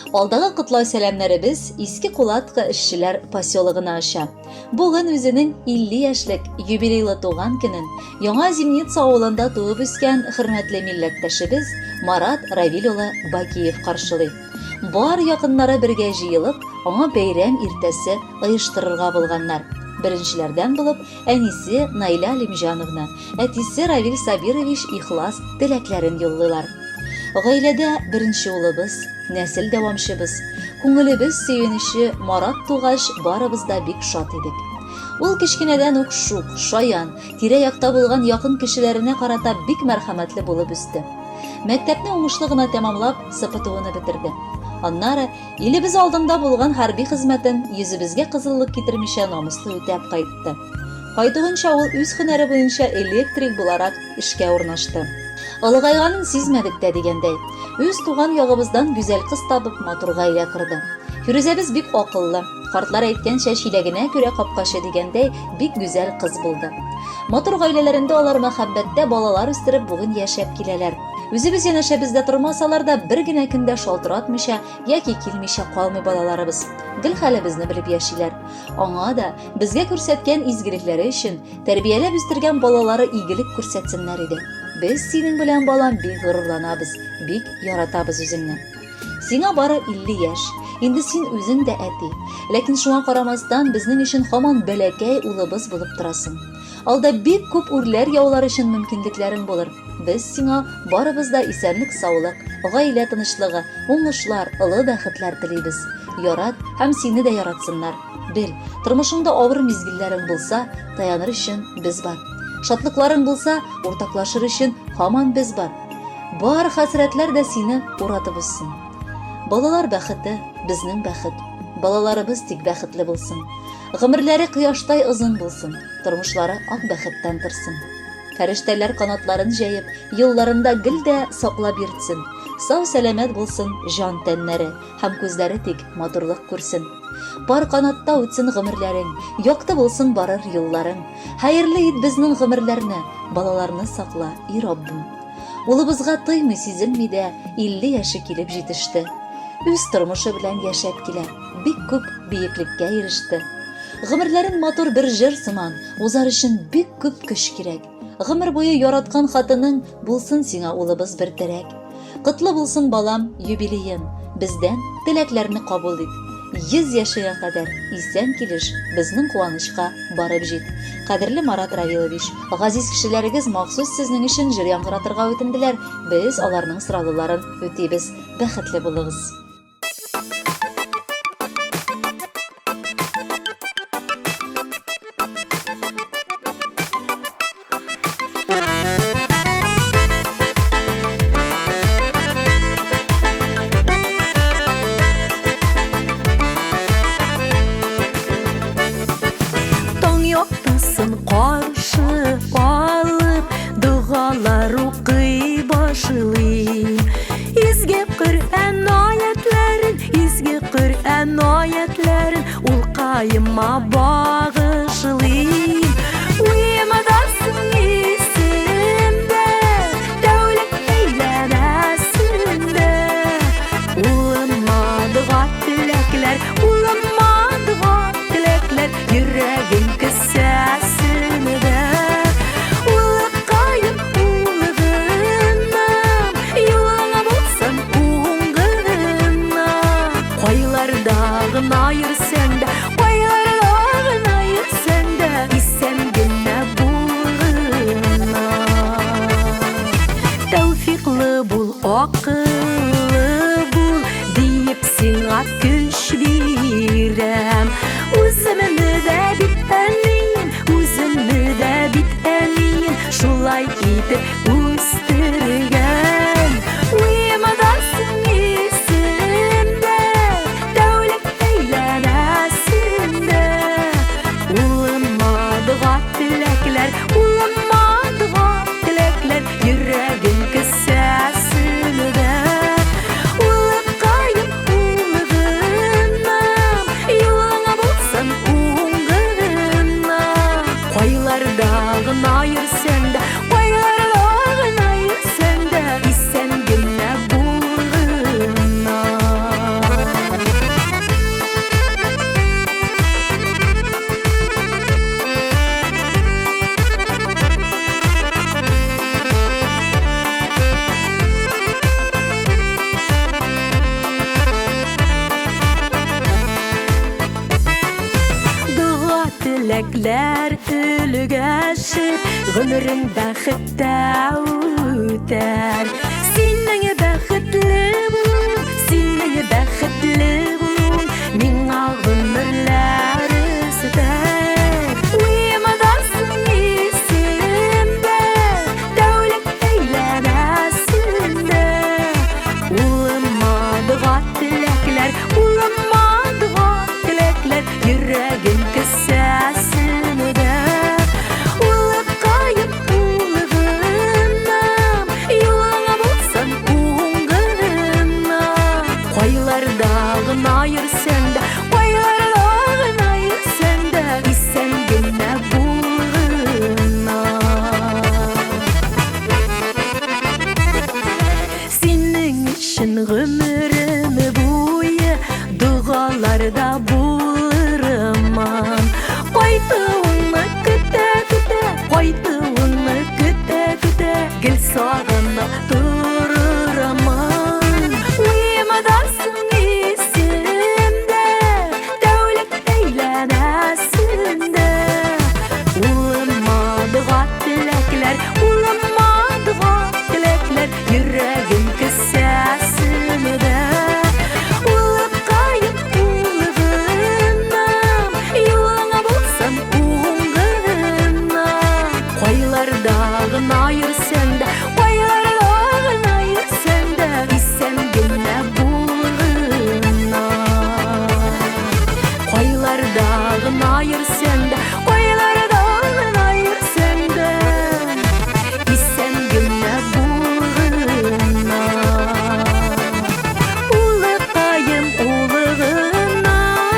Aldağı kıtlау сәламнәребез Иске Кулатка эшчеләр поселогына аша. Бүген үзенең 50 яшьлек юбилейлы туган көнен Яңа Зимница авылында туып үскән хөрмәтле милләттәшебез Марат Равил улы Бакиев каршылый. Бар якыннары бергә җыелып, аңа бәйрәм иртәсе оештырырга булганнар. Беренчеләрдән булып, әнисе Найля Алимҗановна, әтисе Равил Сабирович ихлас теләкләрен юллыйлар. Гаиләдә беренче улыбыз, нәсел дәвамчыбыз, күңелебез сөенече Марат тугач барыбыз да бик шат идек. Ул кичкенәдән үк шук, шаян, тирә-якта булган якын кешеләренә карата бик мәрхәмәтле булып үсте. Мәктәпне уңышлы гына тәмамлап, СПТУны бетерде. Аннары илебез алдында булган хәрби хезмәтен йөзебезгә кызыллык китермичә намуслы үтәп кайтты. Кайтуынча ул үз һөнәре буенча электрик буларак эшкә урнашты. Олыгайганын сизмәдек тә дигәндәй, үз туган ягыбыздан гүзәл кыз табып матур гаилә кырды. Фирүзәбез бик акыллы, картлар әйткәнчә чиләгенә күрә капкашы дигәндәй бик гүзәл кыз булды. Матур гаиләләрендә алар мәхәббәттә балалар үстереп бүген яшәп киләләр. Үзебез янәшәбездә тормасалар да бер генә көндә шалтыратмыйча яки килмичә калмый балаларыбыз. Гел хәлебезне белеп яшиләр. Аңа да безгә күрсәткән изгелекләре өчен тәрбияләп үстергән балалары игелек күрсәтсеннәр иде. Без синең белән балам бик горурланабыз, бик яратабыз үзеңне. Сиңа бары 50 яшь. Инде син үзең дә әти. Ләкин шуңа карамастан безнең өчен һаман бәләкәй улыбыз булып торасың. Алда бик күп үрләр яулар өчен мөмкинлекләрең булыр. Без сиңа барыбыз да исәнлек, саулык, гаилә тынычлыгы, уңышлар, олы бәхетләр телибез. Ярат һәм сине дә яратсыннар. Бел, тормышыңда авыр мизгелләрең булса, таяныр өчен без бар. Шатлыкларың булса, уртаклашыр өчен һаман без бар. Бар хәсрәтләр дә сине уратып үссен. Балалар бәхете безнең бәхет. Балаларыбыз тик бәхетле булсын. Гомерләре кояштай озын булсын. Тормышлары ак бәхеттән торсын. Фәрештәләр канатларын җәеп, юлларында гел дә саклап йөртсен. Сау сәламәт булсын җан тәннәре һәм күзләре тик матурлык күрсен. Бар канатта үтсен гомерләрең, якты булсын барыр юлларың. Хәерле ит безнең гомерләрне, балаларны сакла, и Раббым. Улыбызга тоймый сизелми дә 50 яше килеп җитеште. Үз тормышы белән яшәп килә, бик күп биеклеккә иреште. Гомерләрен матур бер җыр сыман, узар өчен бик күп көч кирәк. Гомер буе яраткан хатының булсын сиңа улыбыз бер терәк. Кытлы булсын балам юбилеен, бездән теләкләрне кабул ит. 100 яшәгә кадәр исән килеш безнең куанычка барып җит. Кадерле Марат Равилович, газиз кешеләрегез махсус сезнең өчен җыр яңгыратырга үтенделәр. Без аларның сорауларын үтибез. Бәхетле булыгыз. Каршы алып, дугалар укый башлый. Изге Коръән аятләрен ул кайыма багышлый. Уймадасың исемдә, дәүләт әйләнәсендә. Улыма дуга теләкләр, йөрәгем кесәсендә. Улыккаем улыгынам, юлыңа булсын уңгына. Кайларда гына йөрсәң дә, исән генә булгына. Тәүфиклы бул, акыллы бул, диеп сиңа көч бирәм. Үземне дә бит әнием, шулай итеп үстергән. Уймадасың исемдә, дәүләт әйләнәсендә. Улыма дуга теләкләр, йөрәгем кесәсендә. Улыккаем улыгынам, юлыңа булсын уңгына. Кайларда гына йөрсәң дә, tilekler ülgeşip Gümrün bäxitde üter Senin bäxitli bulun, senin bäxitli bulun Miňa gümürler ister Uýamadasyň isimde Döwlet eýlenesinde Ulamadyga tilekler, ulamadyga tilekler Yüregin kissesinde Ulukayıp ulğunam Yoluna bulsam uğunğunam Koylar dağın ayır sende Koylar dağın ayır sende İsen gülme bulğunam Senin için gümrümü boyu Dualarda bulurman Koytuğunu küte küte Koytuğunu küte küte Gel sağına dururaman Uýamadasyň isimde Döwlet eýlenesinde Ulamadyga tilekler Ulamadyga tilekler Yüregin kissesinde Ulukayıp ulğunam Yoluna bulsam uğunğunam Koylar dağın ayır sende Koylar dağın ayır sende İsen gülme bulğunam Koylar dağın ayır sende Koylar dağın ayır sende İsen gülme bulğunam Ulukayım ulğunam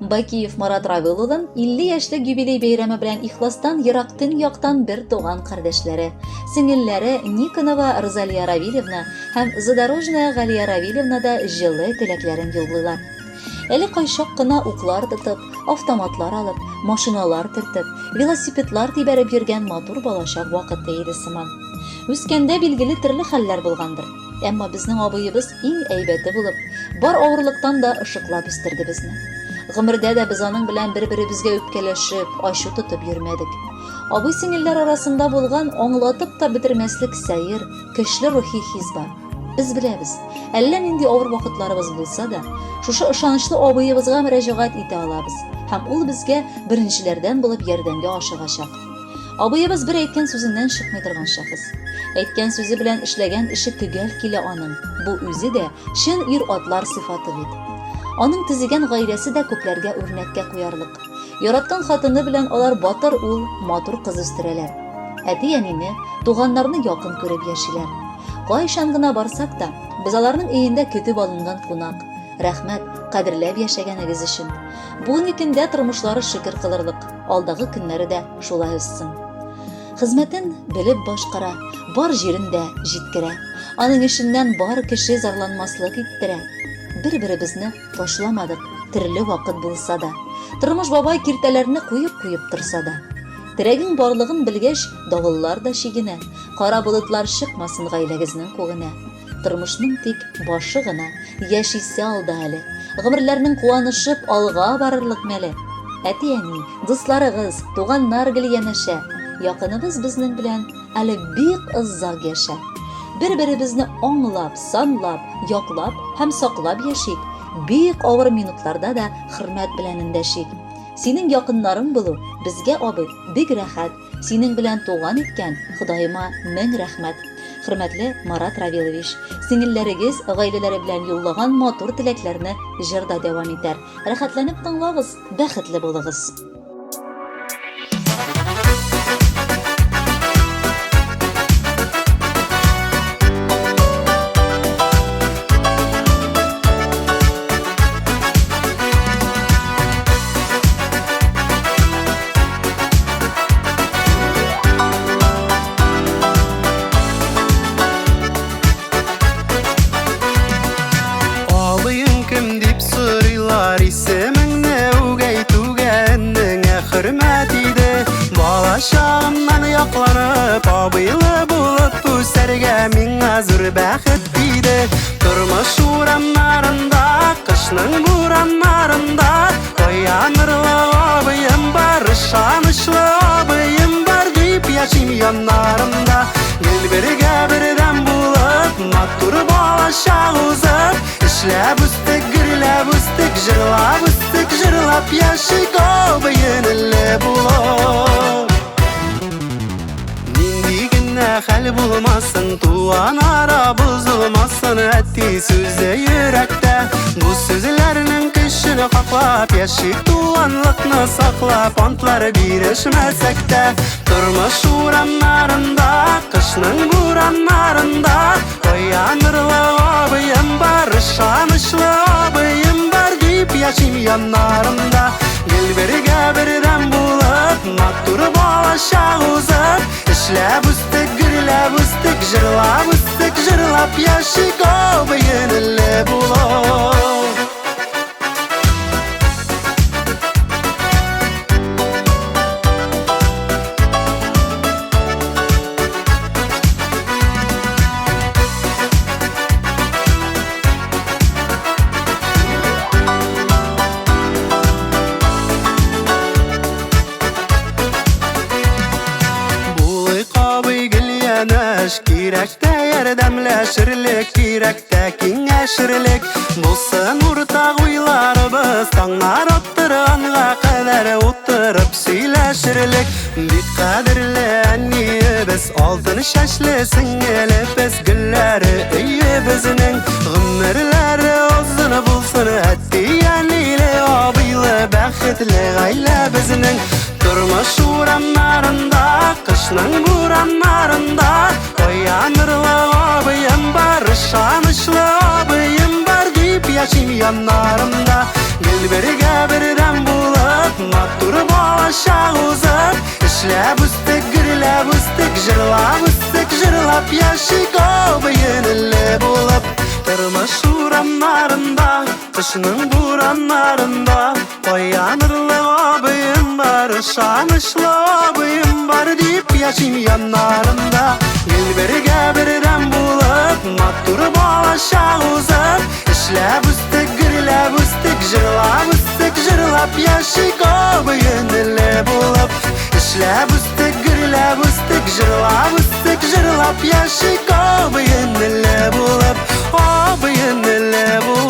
Бакиев Марат Равил 50 яшьлек юбилей бәйрәме белән ихластан ерактан яктан бер туган кардәшләре, сеңелләре Никонова Розалия Равилевна һәм Задорожная Галия Равилевна да җылы теләкләрен юллыйлар. Әле кайчак кына уклар тотып, автоматлар алып, машиналар тертеп, велосипедлар тибәреп йөргән матур балачак вакыты иде сыман. Үскәндә билгеле төрле хәлләр булгандыр. Әмма безнең абыебыз иң әйбәте булып, бар авырлыктан да ышыклап үстерде безне. Гомердә дә без аның белән бер-беребезгә үпкәләшеп, ачу тотып йөрмәдек. Абый сеңелләр арасында булган аңлатып та бетермәслек сәер, көчле рухи хис бар. Без беләбез, әллә нинди авыр вакытларыбыз булса да, шушы ышанычлы абыебызга мөрәҗәгать итә алабыз һәм ул безгә беренчеләрдән булып ярдәмгә ашыгачак. Абыебыз бер әйткән сүзеннән чыкмый торган шәхес. Әйткән сүзе белән эшләгән эше төгәл килә аның. Бу үзе дә чын ир-атлар сыйфаты бит. Аның төзегән гаиләсе дә күпләргә үрнәккә куярлык. Яраткан хатыны белән алар батыр ул, матур кыз үстерәләр. Әти-әнине, туганнарны якын күреп яшиләр. Кайчан гына барсак та, без аларның өендә көтеп алынган кунак. Рәхмәт, кадерләп яшәгәнегез өчен. Бүген көндә тормышлары шөкер кылырлык, алдагы көннәре дә шулай үссен. Хезмәтен белеп башкара, бар җирендә җиткерә. Аның эшеннән бар кеше зарланмаслык иттерә. Бер-беребезне ташламадык, төрле вакыт булса да. Тормыш бабай киртәләрне куеп торса да. Терәгең барлыгын белгәч, давыллар да шигенә. Кара болытлар чыкмасын гаиләгезнең күгенә. Тормышның тик башы гына, яшисе алда әле. Гомерләрнең куанышып алга барырлык мәле. Әти-әни, дусларыгыз, туганнар гел янәшә. Якыныбыз безнең белән әле бик озак яшә. Бер-беребезне аңлап, санлап, яклап һәм саклап яшик. Бик авыр минутларда да хөрмәт белән эндәшик. Синең якыннарың булу безгә абый бик рәхәт. Синең белән туган иткән Ходаема мең рәхмәт. Хөрмәтле Марат Равилович, сиңелләрегез гаиләләре белән юллаган матур теләкләрне җырда дәвам итәр. Рәхәтләнеп тыңлагыз, бәхетле булыгыз. Hürmet idi, bala şamdan yaklанып, abıylı bulur. bulup bu serge minga zor bäxet bide. Turmuş uğramlarında, kışnın buranlarında Oyanırlı obıyım var, şanışlı obıyım var deyip yaşayım yanlarımda. Gel birge birden bulup, mattur bolaşa uzap İşlep üstek, gürlep üstek, jırlap üstek, jırlap yaşayık obıyın elle bulup. Nindigine hal bulmasın, tuğan ara bozulmasın Etti sözü yürekte, bu sözlerinin kışını kaklap Yaşayık tuğanlıkını saklap, antları birleşmesek de Turmuş uğramlarında, kışnın buranlarında Oyanırlı obıyım var, şanışlı obıyım var deyip yaşayım yanlarımda. Gel birge birden bulup, mattur bolaşa uzap İşlep üstek, gürlep üstek, jırlap üstek, jırlap yaşayık obıyın elle bulup. Kirekte yardımlaşırlık, kirekte kengeşirlik Bulsun ortak uylarımız, tağlar oturanğa kadar oturup söyleşirlik Bir kadirli annemiz, altın şaşlı singeli biz Gülleri iyi bizinin, gümürleri uzun bulsun Etti yanili, abıylı, bəxtli gayle bizinin Turmuş uğramlarında, kışnın buranlarında Oyanırlı obıyım var, şanışlı obıyım var deyip yaşayım yanlarımda. Gel birge birden bulup, mattur bolaşa uzap İşlep üstek, gürlep üstek, jırlap üstek, jırlap yaşayık obıyın elle bulup. Turmuş uğramlarında, kışnın buranlarında Oyanırlı obıyım var, şanışlı obıyım var deyip yaşayım yanlarımda. Gel birge birden bulup, mattur bolaşa uzap İşlep üstek, gürlep üstek, jırlap üstek, jırlap yaşayık obıyın elle bulup. İşlep üstek, gürlep üstek, jırlap üstek, jırlap yaşayık obıyın elle bulup. Obıyın elle bulup.